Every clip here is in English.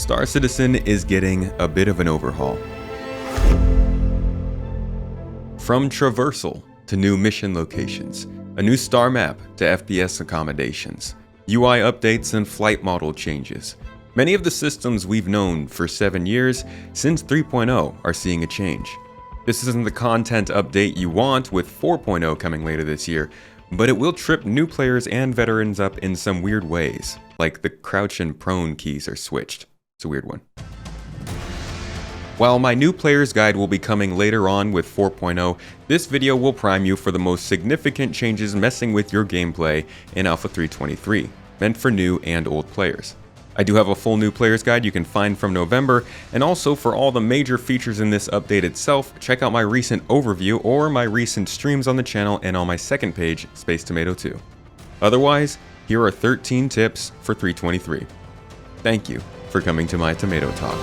Star Citizen is getting a bit of an overhaul. From traversal to new mission locations, a new star map to FPS accommodations, UI updates and flight model changes. Many of the systems we've known for 7 years since 3.0 are seeing a change. This isn't the content update you want with 4.0 coming later this year, but it will trip new players and veterans up in some weird ways, like the crouch and prone keys are switched. It's a weird one. While my new player's guide will be coming later on with 4.0, this video will prime you for the most significant changes messing with your gameplay in Alpha 3.23, meant for new and old players. I do have a full new player's guide you can find from November, and also for all the major features in this update itself, check out my recent overview or my recent streams on the channel and on my second page, Space Tomato 2. Otherwise, here are 13 tips for 3.23. Thank you for coming to my Tomato Talk.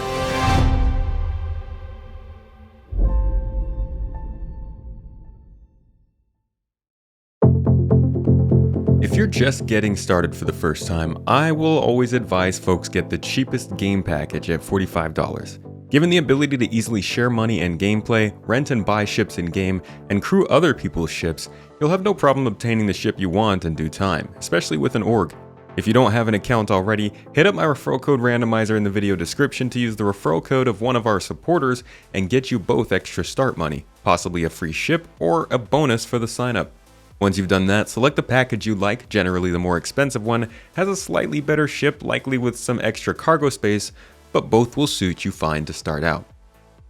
If you're just getting started for the first time, I will always advise folks get the cheapest game package at $45. Given the ability to easily share money and gameplay, rent and buy ships in-game, and crew other people's ships, you'll have no problem obtaining the ship you want in due time, especially with an org. If you don't have an account already, hit up my referral code randomizer in the video description to use the referral code of one of our supporters and get you both extra start money, possibly a free ship or a bonus for the sign-up. Once you've done that, select the package you like. Generally the more expensive one has a slightly better ship, likely with some extra cargo space, but both will suit you fine to start out.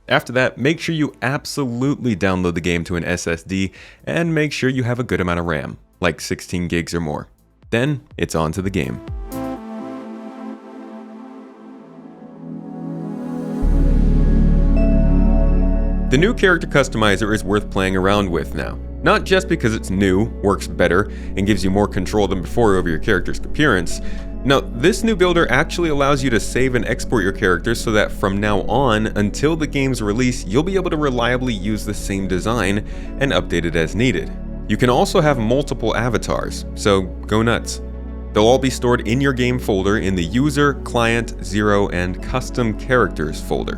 After that, make sure you absolutely download the game to an SSD and make sure you have a good amount of RAM, like 16 gigs or more. Then it's on to the game. The new character customizer is worth playing around with now. Not just because it's new, works better, and gives you more control than before over your character's appearance. No, this new builder actually allows you to save and export your characters so that from now on, until the game's release, you'll be able to reliably use the same design and update it as needed. You can also have multiple avatars, so go nuts. They'll all be stored in your game folder in the User, Client, Zero, and Custom Characters folder.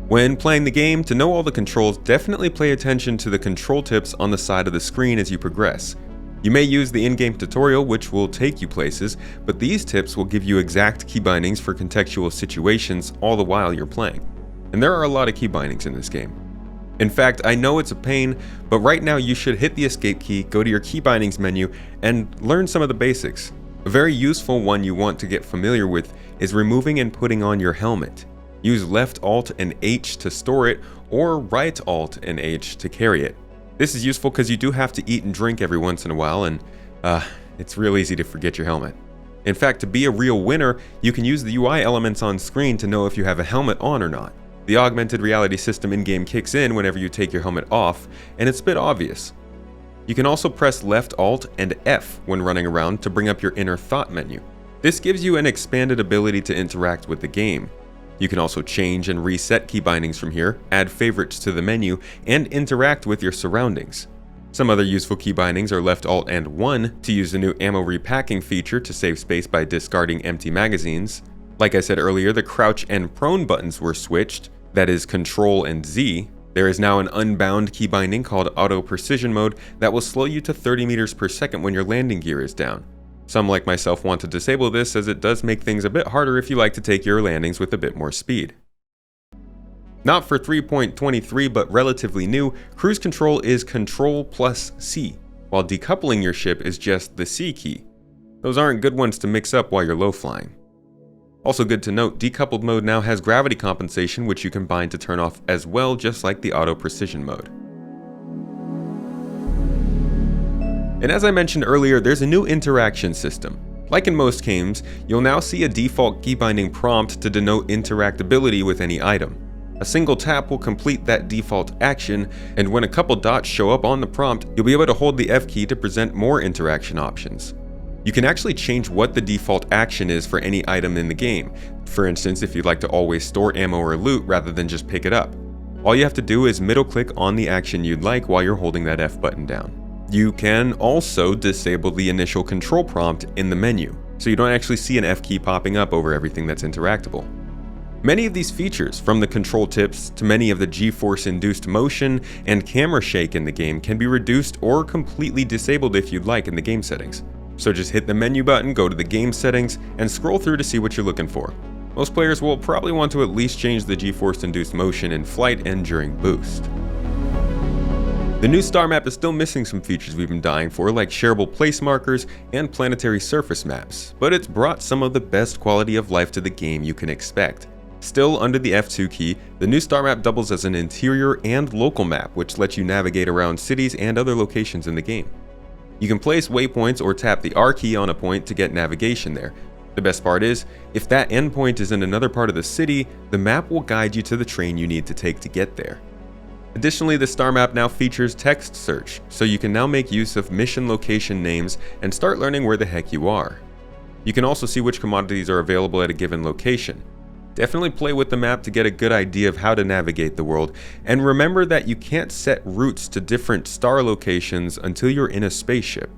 When playing the game, to know all the controls, definitely pay attention to the control tips on the side of the screen as you progress. You may use the in-game tutorial, which will take you places, but these tips will give you exact key bindings for contextual situations all the while you're playing. And there are a lot of key bindings in this game. In fact, I know it's a pain, but right now you should hit the escape key, go to your key bindings menu, and learn some of the basics. A very useful one you want to get familiar with is removing and putting on your helmet. Use left Alt and H to store it, or right Alt and H to carry it. This is useful because you do have to eat and drink every once in a while, and it's real easy to forget your helmet. In fact, to be a real winner, you can use the UI elements on screen to know if you have a helmet on or not. The augmented reality system in-game kicks in whenever you take your helmet off, and it's a bit obvious. You can also press left Alt and F when running around to bring up your inner thought menu. This gives you an expanded ability to interact with the game. You can also change and reset key bindings from here, add favorites to the menu, and interact with your surroundings. Some other useful key bindings are left Alt and 1 to use the new ammo repacking feature to save space by discarding empty magazines. Like I said earlier, the crouch and prone buttons were switched, that is Control and Z. There is now an unbound key binding called Auto Precision Mode that will slow you to 30 meters per second when your landing gear is down. Some like myself want to disable this as it does make things a bit harder if you like to take your landings with a bit more speed. Not for 3.23 but relatively new, cruise control is Control plus C, while decoupling your ship is just the C key. Those aren't good ones to mix up while you're low flying. Also good to note, decoupled mode now has gravity compensation which you can bind to turn off as well, just like the Auto Precision mode. And as I mentioned earlier, there's a new interaction system. Like in most games, you'll now see a default key binding prompt to denote interactability with any item. A single tap will complete that default action, and when a couple dots show up on the prompt, you'll be able to hold the F key to present more interaction options. You can actually change what the default action is for any item in the game. For instance, if you'd like to always store ammo or loot rather than just pick it up. All you have to do is middle click on the action you'd like while you're holding that F button down. You can also disable the initial control prompt in the menu. so you don't actually see an F key popping up over everything that's interactable. Many of these features, from the control tips to many of the G-force induced motion and camera shake in the game, can be reduced or completely disabled if you'd like in the game settings. So just hit the menu button, go to the game settings, and scroll through to see what you're looking for. Most players will probably want to at least change the G-force induced motion in flight and during boost. The new Starmap is still missing some features we've been dying for, like shareable place markers and planetary surface maps, but it's brought some of the best quality of life to the game you can expect. Still, under the F2 key, the new Starmap doubles as an interior and local map, which lets you navigate around cities and other locations in the game. You can place waypoints or tap the R key on a point to get navigation there. The best part is, if that endpoint is in another part of the city, the map will guide you to the train you need to take to get there. Additionally, the Starmap now features text search, so you can now make use of mission location names and start learning where the heck you are. You can also see which commodities are available at a given location. Definitely play with the map to get a good idea of how to navigate the world, and remember that you can't set routes to different star locations until you're in a spaceship.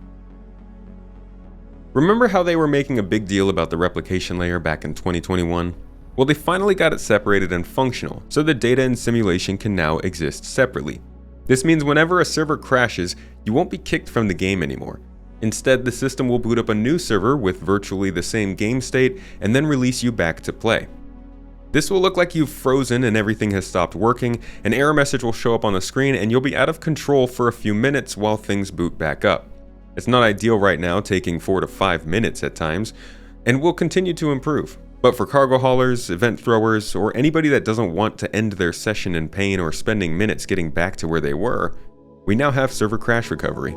Remember how they were making a big deal about the replication layer back in 2021? Well, they finally got it separated and functional, so the data and simulation can now exist separately. This means whenever a server crashes, you won't be kicked from the game anymore. Instead, the system will boot up a new server with virtually the same game state and then release you back to play. This will look like you've frozen and everything has stopped working, an error message will show up on the screen, and you'll be out of control for a few minutes while things boot back up. It's not ideal right now, taking 4 to 5 minutes at times, and will continue to improve. But for cargo haulers, event throwers, or anybody that doesn't want to end their session in pain or spending minutes getting back to where they were, we now have server crash recovery.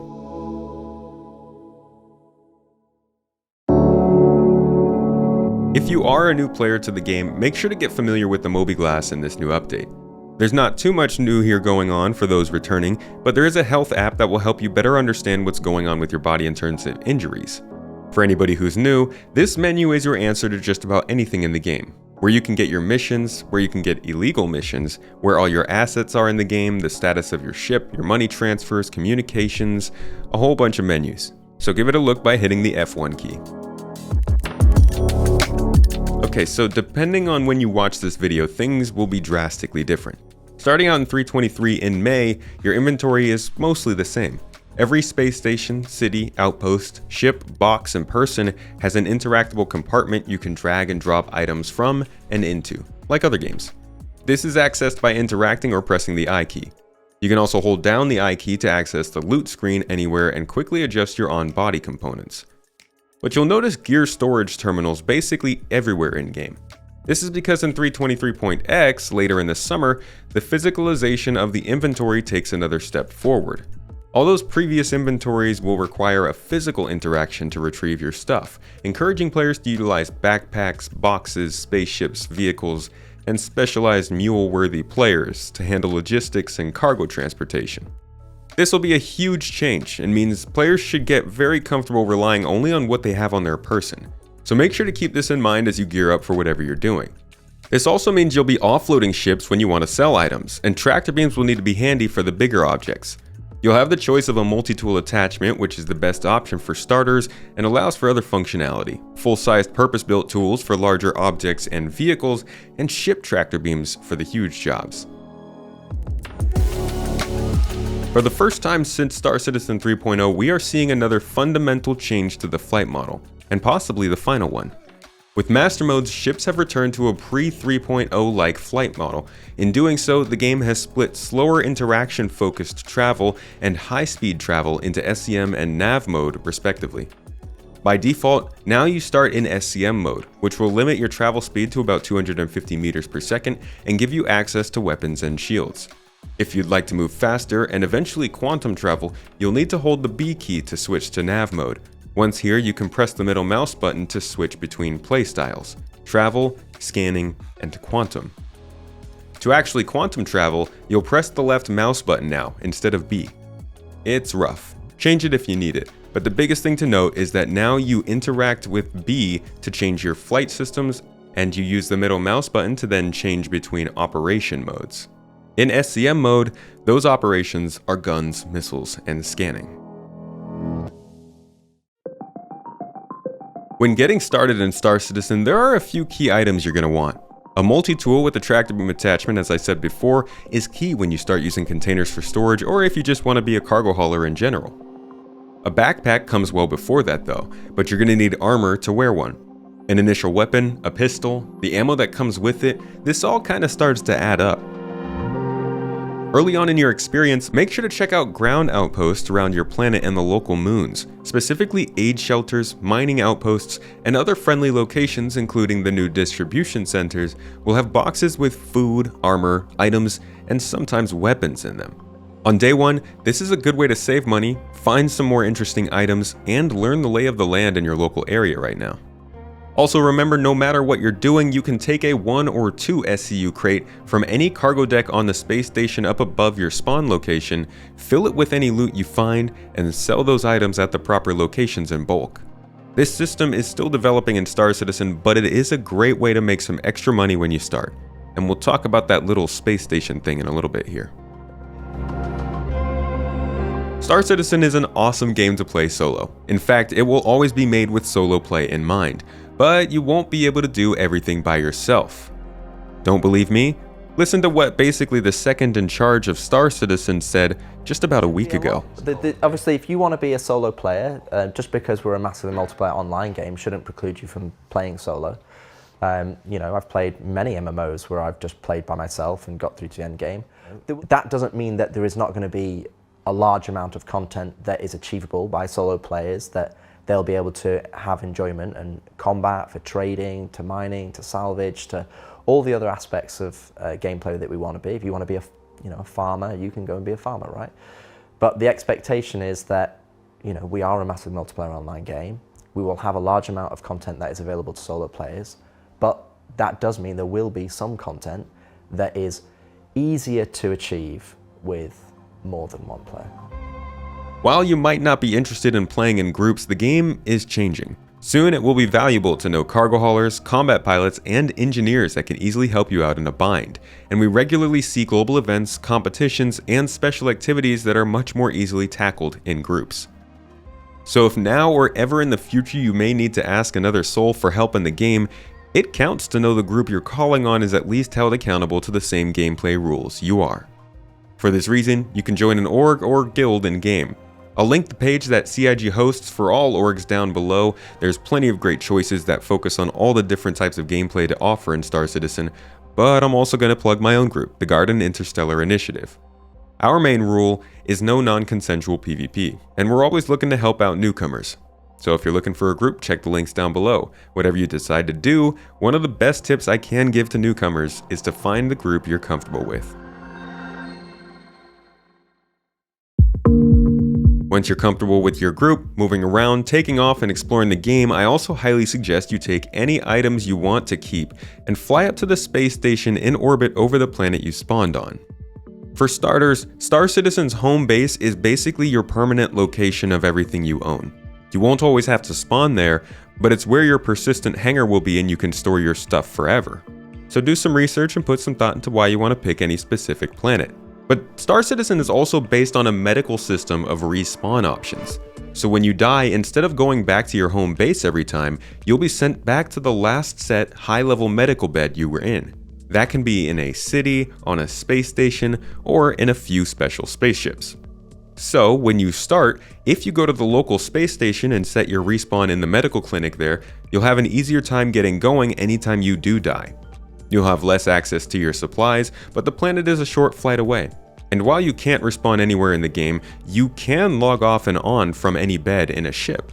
If you are a new player to the game, make sure to get familiar with the Mobiglas in this new update. There's not too much new here going on for those returning, but there is a health app that will help you better understand what's going on with your body in terms of injuries. For anybody who's new, this menu is your answer to just about anything in the game, where you can get your missions, where you can get illegal missions, where all your assets are in the game, the status of your ship, your money transfers, communications, a whole bunch of menus. So give it a look by hitting the F1 key. Okay, so depending on when you watch this video, things will be drastically different. Starting out in 3.23 in May, your inventory is mostly the same. Every space station, city, outpost, ship, box, and person has an interactable compartment you can drag and drop items from and into, like other games. This is accessed by interacting or pressing the I key. You can also hold down the I key to access the loot screen anywhere and quickly adjust your on-body components. But you'll notice gear storage terminals basically everywhere in-game. This is because in 3.23.x, later in the summer, the physicalization of the inventory takes another step forward. All those previous inventories will require a physical interaction to retrieve your stuff, encouraging players to utilize backpacks, boxes, spaceships, vehicles, and specialized mule-worthy players to handle logistics and cargo transportation. This will be a huge change and means players should get very comfortable relying only on what they have on their person. So make sure to keep this in mind as you gear up for whatever you're doing. This also means you'll be offloading ships when you want to sell items, and tractor beams will need to be handy for the bigger objects. You'll have the choice of a multi-tool attachment, which is the best option for starters and allows for other functionality, full-sized purpose-built tools for larger objects and vehicles, and ship tractor beams for the huge jobs. For the first time since Star Citizen 3.0, we are seeing another fundamental change to the flight model, and possibly the final one. With Master Modes, ships have returned to a pre-3.0-like flight model. In doing so, the game has split slower interaction-focused travel and high-speed travel into SCM and Nav mode, respectively. By default, now you start in SCM mode, which will limit your travel speed to about 250 meters per second and give you access to weapons and shields. If you'd like to move faster and eventually quantum travel, you'll need to hold the B key to switch to Nav mode. Once here, you can press the middle mouse button to switch between playstyles, travel, scanning, and quantum. To actually quantum travel, you'll press the left mouse button now instead of B. It's rough. Change it if you need it, but the biggest thing to note is that now you interact with B to change your flight systems, and you use the middle mouse button to then change between operation modes. In SCM mode, those operations are guns, missiles, and scanning. When getting started in Star Citizen, there are a few key items you're going to want. A multi-tool with a tractor beam attachment, as I said before, is key when you start using containers for storage or if you just want to be a cargo hauler in general. A backpack comes well before that though, but you're going to need armor to wear one. An initial weapon, a pistol, the ammo that comes with it, this all kind of starts to add up. Early on in your experience, make sure to check out ground outposts around your planet and the local moons, specifically aid shelters, mining outposts, and other friendly locations including the new distribution centers will have boxes with food, armor, items, and sometimes weapons in them. On day one, this is a good way to save money, find some more interesting items, and learn the lay of the land in your local area right now. Also remember, no matter what you're doing, you can take a 1 or 2 SCU crate from any cargo deck on the space station up above your spawn location, fill it with any loot you find, and sell those items at the proper locations in bulk. This system is still developing in Star Citizen, but it is a great way to make some extra money when you start. And we'll talk about that little space station thing in a little bit here. Star Citizen is an awesome game to play solo. In fact, it will always be made with solo play in mind. But you won't be able to do everything by yourself. Don't believe me? Listen to what basically the second in charge of Star Citizen said just about a week ago. Obviously, if you want to be a solo player, just because we're a massively multiplayer online game shouldn't preclude you from playing solo. I've played many MMOs where I've just played by myself and got through to the end game. That doesn't mean that there is not going to be a large amount of content that is achievable by solo players, that they'll be able to have enjoyment and combat, for trading, to mining, to salvage, to all the other aspects of gameplay that we want to be. If you want to be a farmer, you can go and be a farmer, right? But the expectation is that we are a massive multiplayer online game. We will have a large amount of content that is available to solo players, but that does mean there will be some content that is easier to achieve with more than one player. While you might not be interested in playing in groups, the game is changing. Soon it will be valuable to know cargo haulers, combat pilots, and engineers that can easily help you out in a bind. And we regularly see global events, competitions, and special activities that are much more easily tackled in groups. So if now or ever in the future you may need to ask another soul for help in the game, it counts to know the group you're calling on is at least held accountable to the same gameplay rules you are. For this reason, you can join an org or guild in-game. I'll link the page that CIG hosts for all orgs down below. There's plenty of great choices that focus on all the different types of gameplay to offer in Star Citizen, but I'm also going to plug my own group, the Garden Interstellar Initiative. Our main rule is no non-consensual PvP, and we're always looking to help out newcomers. So if you're looking for a group, check the links down below. Whatever you decide to do, one of the best tips I can give to newcomers is to find the group you're comfortable with. Once you're comfortable with your group, moving around, taking off, and exploring the game, I also highly suggest you take any items you want to keep and fly up to the space station in orbit over the planet you spawned on. For starters, Star Citizen's home base is basically your permanent location of everything you own. You won't always have to spawn there, but it's where your persistent hangar will be and you can store your stuff forever. So do some research and put some thought into why you want to pick any specific planet. But Star Citizen is also based on a medical system of respawn options. So when you die, instead of going back to your home base every time, you'll be sent back to the last set high-level medical bed you were in. That can be in a city, on a space station, or in a few special spaceships. So when you start, if you go to the local space station and set your respawn in the medical clinic there, you'll have an easier time getting going anytime you do die. You'll have less access to your supplies, but the planet is a short flight away. And while you can't respawn anywhere in the game, you can log off and on from any bed in a ship.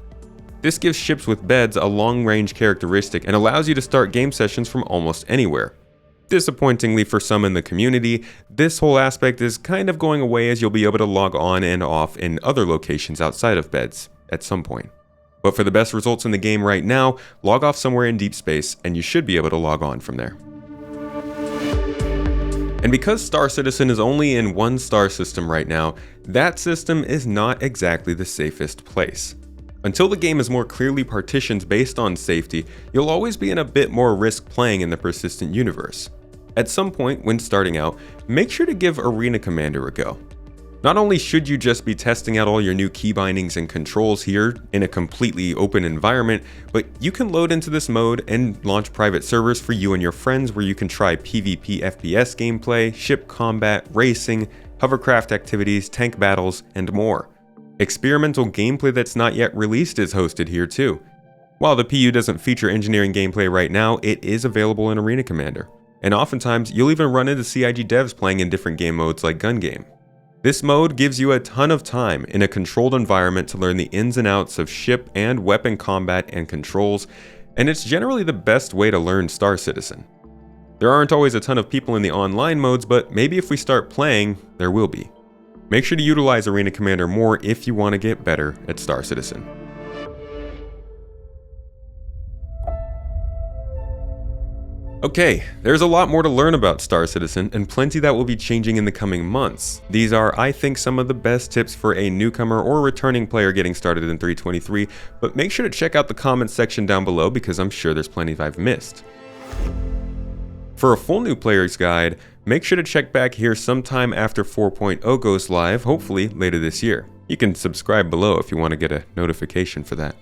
This gives ships with beds a long-range characteristic and allows you to start game sessions from almost anywhere. Disappointingly for some in the community, this whole aspect is kind of going away as you'll be able to log on and off in other locations outside of beds at some point. But for the best results in the game right now, log off somewhere in deep space and you should be able to log on from there. And because Star Citizen is only in one star system right now, that system is not exactly the safest place. Until the game is more clearly partitioned based on safety, you'll always be in a bit more risk playing in the persistent universe. At some point when starting out, make sure to give Arena Commander a go. Not only should you just be testing out all your new key bindings and controls here in a completely open environment, but you can load into this mode and launch private servers for you and your friends where you can try PvP FPS gameplay, ship combat, racing, hovercraft activities, tank battles, and more. Experimental gameplay that's not yet released is hosted here too. While the PU doesn't feature engineering gameplay right now, it is available in Arena Commander. And oftentimes, you'll even run into CIG devs playing in different game modes like Gun Game. This mode gives you a ton of time in a controlled environment to learn the ins and outs of ship and weapon combat and controls, and it's generally the best way to learn Star Citizen. There aren't always a ton of people in the online modes, but maybe if we start playing, there will be. Make sure to utilize Arena Commander more if you want to get better at Star Citizen. Okay, there's a lot more to learn about Star Citizen, and plenty that will be changing in the coming months. These are, I think, some of the best tips for a newcomer or returning player getting started in 3.23, but make sure to check out the comments section down below because I'm sure there's plenty I've missed. For a full new player's guide, make sure to check back here sometime after 4.0 goes live, hopefully later this year. You can subscribe below if you want to get a notification for that.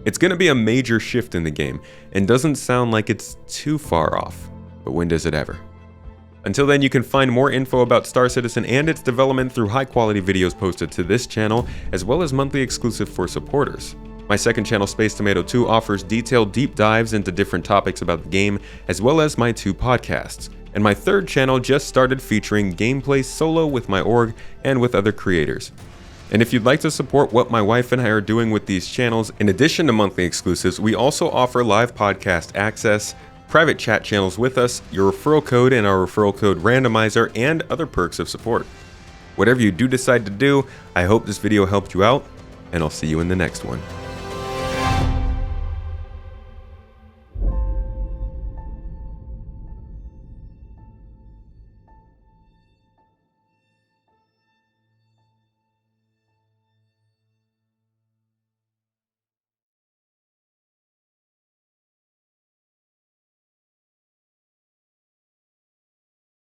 It's going to be a major shift in the game, and doesn't sound like it's too far off, but when does it ever? Until then, you can find more info about Star Citizen and its development through high-quality videos posted to this channel, as well as monthly exclusive for supporters. My second channel, Space Tomato 2, offers detailed deep dives into different topics about the game, as well as my 2 podcasts. And my third channel just started featuring gameplay solo with my org and with other creators. And if you'd like to support what my wife and I are doing with these channels, in addition to monthly exclusives, we also offer live podcast access, private chat channels with us, your referral code and our referral code randomizer, and other perks of support. Whatever you do decide to do, I hope this video helped you out, and I'll see you in the next one.